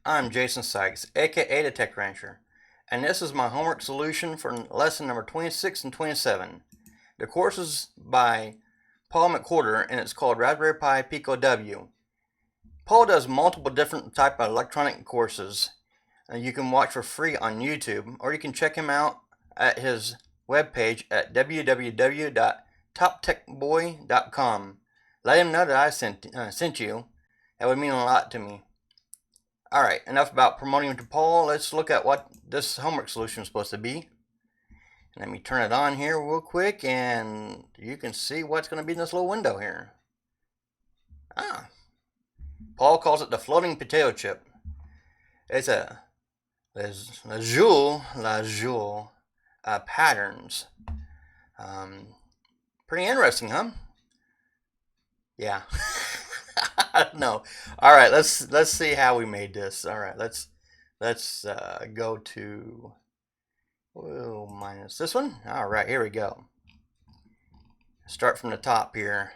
I'm Jason Sikes, aka the Tech Rancher, and this is my homework solution for lesson number 26 and 27. The course is by Paul McWhorter and it's called Raspberry Pi Pico W. Paul does multiple different type of electronic courses you can watch for free on YouTube, or you can check him out at his webpage at www.toptechboy.com. Let him know that I sent you. That would mean a lot to me. Alright, enough about promoting to Paul. Let's look at what this homework solution is supposed to be. Let me turn it on here real quick and you can see what's going to be in this little window here. Paul calls it the floating potato chip. It's a Lissajous Patterns. Pretty interesting, huh? Yeah. I don't know. All right, let's see how we made this. All right, let's go to minus this one. All right, here we go. Start from the top here.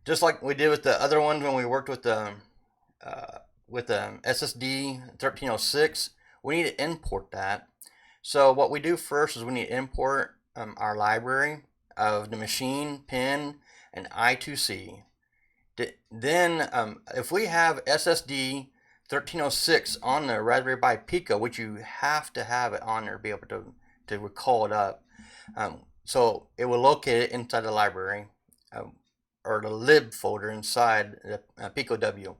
Just like we did with the other ones when we worked with the SSD 1306, we need to import that. So what we do first is we need to import our library of the machine, pin, and I2C. Then if we have SSD 1306 on the Raspberry Pi Pico, which you have to have it on there to be able to recall it up, so it will locate it inside the library or the lib folder inside the Pico W.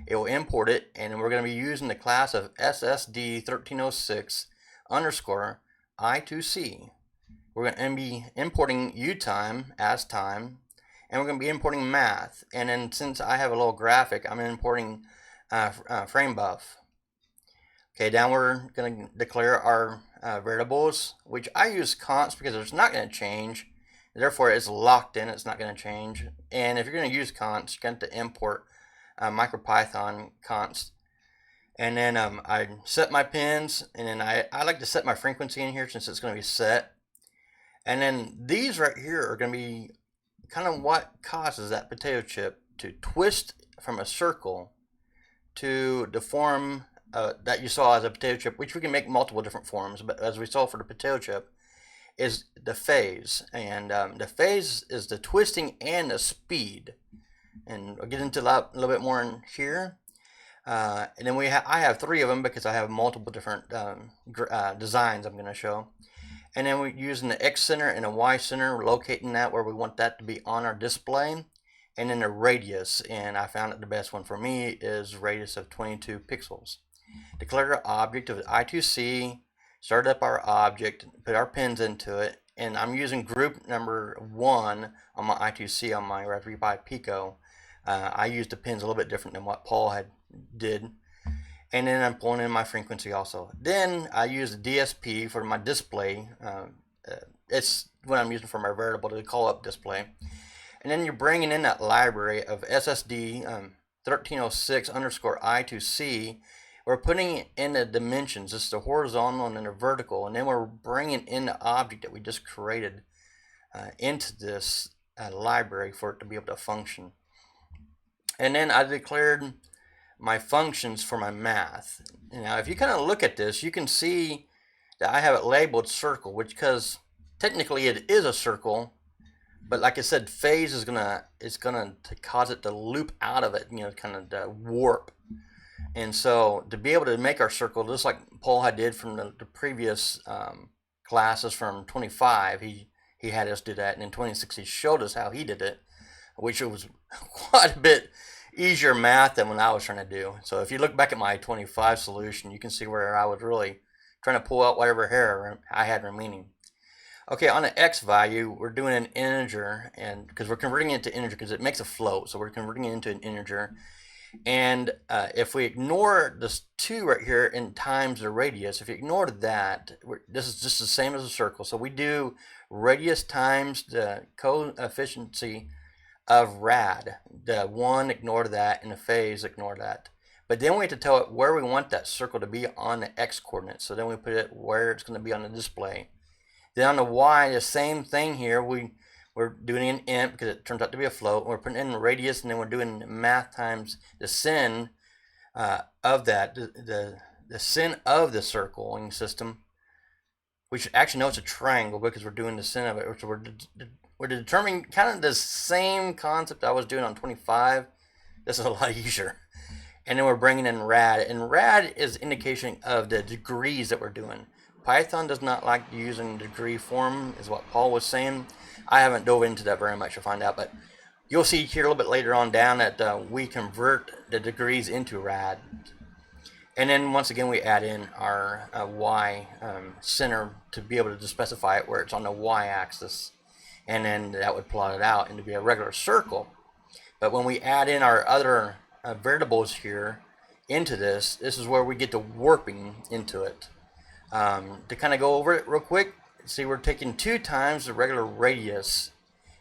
It will import it, and we're going to be using the class of SSD 1306 underscore I2C. We're going to be importing uTime as time, and we're going to be importing math. And then since I have a little graphic, I'm importing frame buff. Okay, down we're going to declare our variables, which I use const because it's not going to change. Therefore, it's locked in. It's not going to change. And if you're going to use const, you're going to import MicroPython const. And then I set my pins, and then I like to set my frequency in here since it's going to be set. And then these right here are going to be kind of what causes that potato chip to twist from a circle to the form that you saw as a potato chip, which we can make multiple different forms, but as we saw for the potato chip, is the phase. And the phase is the twisting and the speed. And I'll get into that a little bit more in here. And then I have three of them because I have multiple different designs I'm going to show. And then we're using the xCenter and the yCenter, locating that where we want that to be on our display. And then the radius, and I found that the best one for me is radius of 22 pixels. Declare our object of I2C, start up our object, put our pins into it, and I'm using group number 1 on my I2C on my Raspberry Pi Pico. I used the pins a little bit different than what Paul did. And then I'm pulling in my frequency also. Then I use the DSP for my display. It's what I'm using for my variable to call up display. And then you're bringing in that library of SSD 1306 underscore I2C. We're putting in the dimensions. It's the horizontal and then the vertical. And then we're bringing in the object that we just created into this library for it to be able to function. And then I declared my functions for my math. Now if you kind of look at this, you can see that I have it labeled circle, which because technically it is a circle, but like I said, phase is gonna cause it to loop out of it, kind of warp. And so to be able to make our circle just like Paul had did from the previous classes from 25, he had us do that, and in 26 he showed us how he did it, which was quite a bit easier math than what I was trying to do. So if you look back at my 25 solution, you can see where I was really trying to pull out whatever hair I had remaining. Okay, on the x value, we're doing an integer, and because we're converting it to integer because it makes a float, so we're converting it into an integer. And if we ignore this 2 right here in times the radius, if you ignore that, this is just the same as a circle. So we do radius times the coefficient of rad. The 1, ignore that, and the phase, ignore that. But then we have to tell it where we want that circle to be on the x coordinates. So then we put it where it's going to be on the display. Then on the y, the same thing here. We're doing an int because it turns out to be a float. We're putting in radius, and then we're doing math times the sin of that, the sin of the circling system, we should actually know it's a triangle because we're doing the sin of it, which we're determining kind of the same concept I was doing on 25. This is a lot easier. And then we're bringing in rad, and rad is indication of the degrees that we're doing. Python does not like using degree form, is what Paul was saying. I haven't dove into that very much to find out, but you'll see here a little bit later on down that we convert the degrees into rad. And then once again we add in our y center to be able to specify it where it's on the y-axis, and then that would plot it out and to be a regular circle. But when we add in our other variables here into this is where we get the warping into it. To kind of go over it real quick, see, we're taking 2 times the regular radius,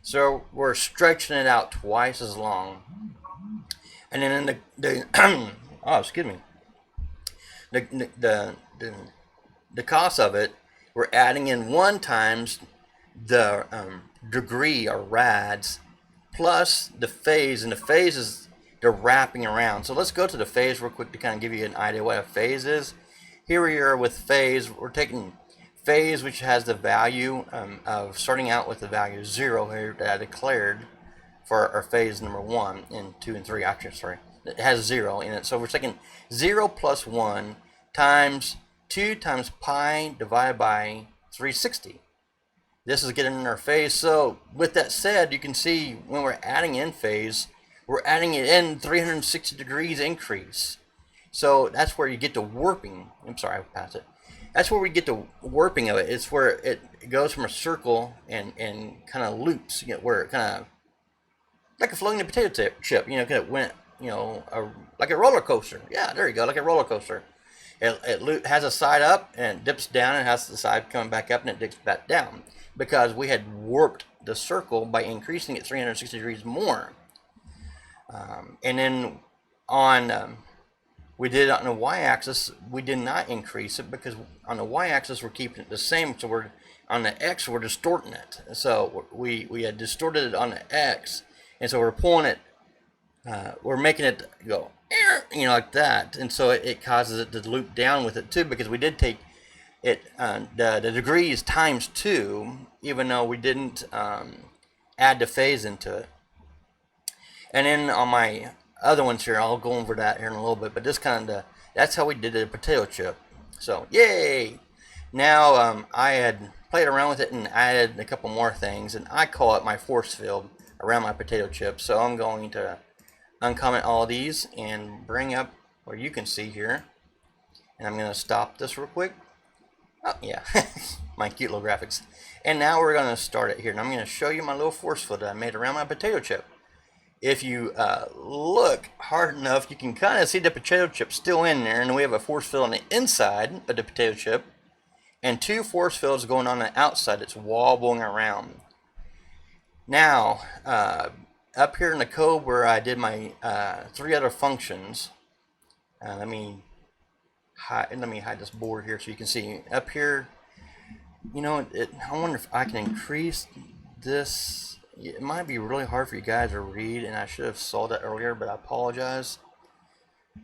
so we're stretching it out twice as long. And then in the oh, excuse me, the cost of it, we're adding in 1 times the degree or rads plus the phase, and the phase is the wrapping around. So let's go to the phase real quick to kind of give you an idea what a phase is. Here we are with phase. We're taking phase, which has the value of starting out with the value 0 here that I declared for our phase number 1 and 2 and 3. Actually, sorry, it has 0 in it. So we're taking 0 plus 1 times 2 times pi divided by 360. This is getting in our phase. So with that said, you can see when we're adding in phase, we're adding it in 360 degrees increase. So that's where you get the warping. I'm sorry, I passed it. That's where we get the warping of it. It's where it goes from a circle and kind of loops, you know, where it kind of like a floating potato chip, you know, kind of went, you know, like a roller coaster. Yeah, there you go, like a roller coaster. It has a side up and it dips down, and has the side coming back up and it dips back down, because we had warped the circle by increasing it 360 degrees more. And then on we did it on the y-axis. We did not increase it because on the y-axis we're keeping it the same. So we're on the x, we're distorting it. So we had distorted it on the x, and so we're pulling it. We're making it go, you know, like that, and so it causes it to loop down with it too, because we did take it the degrees times 2, even though we didn't add the phase into it. And then on my other ones here, I'll go over that here in a little bit, but this kind of that's how we did the potato chip. So yay! Now I had played around with it and added a couple more things, and I call it my force field around my potato chip. So I'm going to uncomment all of these and bring up where you can see here, and I'm going to stop this real quick. Oh yeah, my cute little graphics. And now we're going to start it here, and I'm going to show you my little force field that I made around my potato chip. If you look hard enough, you can kind of see the potato chip still in there, and we have a force field on the inside of the potato chip and 2 force fields going on the outside that's wobbling around. Now up here in the code where I did my 3 other functions, let me hide this board here so you can see up here. You know, I wonder if I can increase this. It might be really hard for you guys to read, and I should have saw that earlier, but I apologize.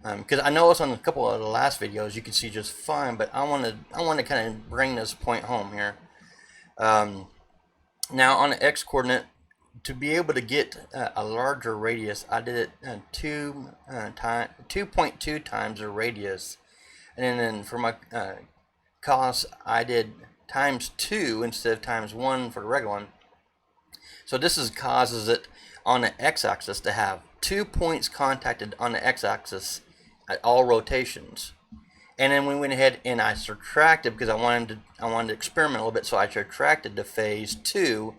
Because I know it's on a couple of the last videos you can see just fine, but I want to kind of bring this point home here. Now on the x coordinate, to be able to get a larger radius, I did it 2.2 times the radius, and then for my cos I did times 2 instead of times 1 for the regular one. So this causes it on the x-axis to have 2 points contacted on the x-axis at all rotations. And then we went ahead and I subtracted, because I wanted to experiment a little bit, so I subtracted the phase 2.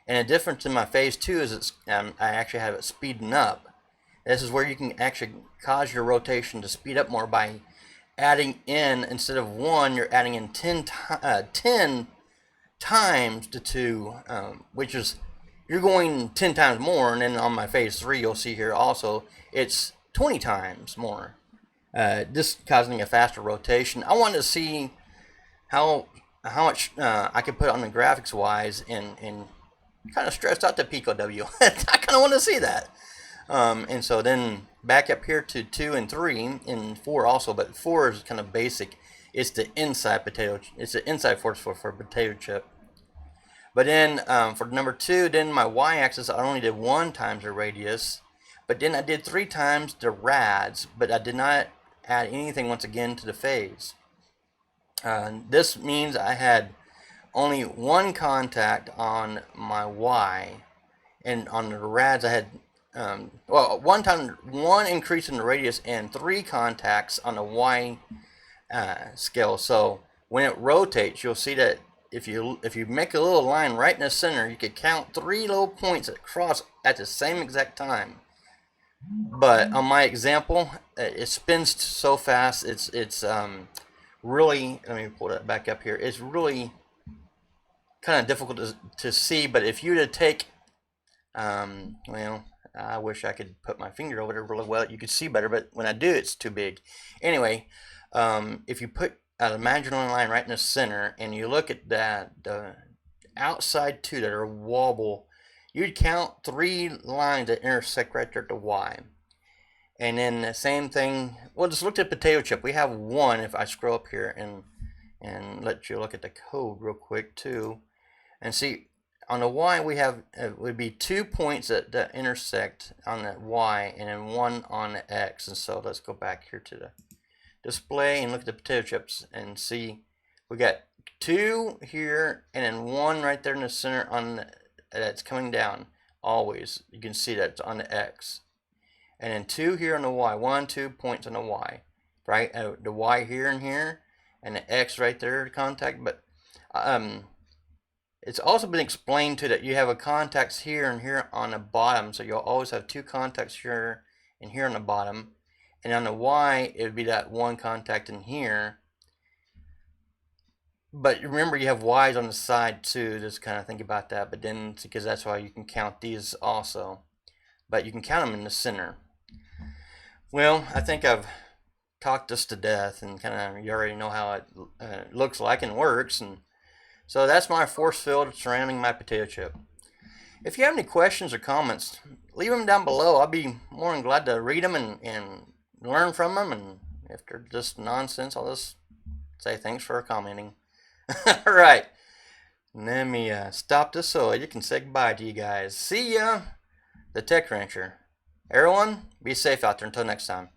And the difference in my phase 2 is I actually have it speeding up. This is where you can actually cause your rotation to speed up more by adding in, instead of 1, you're adding in 10 times the 2, which is, you're going 10 times more. And then on my phase 3, you'll see here also it's 20 times more. This causing a faster rotation. I wanted to see how much I could put on the graphics wise, and kind of stressed out the Pico W. I kind of want to see that. And so then back up here to 2 and 3 and 4 also, but 4 is kind of basic. It's the inside force for potato chip. But then for number 2, then my y-axis I only did 1 times the radius, but then I did 3 times the rads, but I did not add anything once again to the phase. This means I had only 1 contact on my y, and on the rads I had one increase in the radius and 3 contacts on the y scale. So when it rotates, you'll see that if you make a little line right in the center, you could count 3 little points that cross at the same exact time. But on my example, it spins so fast. It's really, let me pull that back up here. It's really kind of difficult to see. But if you were to take, well, I wish I could put my finger over there really well. You could see better, but when I do, it's too big. Anyway, if you put an imaginary line right in the center and you look at the outside 2 that are wobble, you'd count 3 lines that intersect right there at the y. And then the same thing, well, just look at the potato chip. We have 1. If I scroll up here and let you look at the code real quick too, and see on the y we have would be 2 points that intersect on that y, and then 1 on the x. And so let's go back here to the display and look at the potato chips and see we got 2 here and then 1 right there in the center on that's coming down. Always you can see that it's on the x, and then 2 here on the y. 1, 2 points on the y, right? The y here and here, and the x right there to contact. But it's also been explained too that you have a contacts here and here on the bottom, so you'll always have 2 contacts here and here on the bottom, and on the y it would be that 1 contact in here. But remember, you have y's on the side too. Just kind of think about that. But then, because that's why you can count these also, but you can count them in the center. Well, I think I've talked this to death, and kind of you already know how it looks like and works. And so that's my force field surrounding my potato chip. If you have any questions or comments, leave them down below. I'll be more than glad to read them and learn from them. And if they're just nonsense, I'll just say thanks for commenting. All right, let me stop this so you can say goodbye to you guys. See ya, the Tech Rancher. Everyone, be safe out there until next time.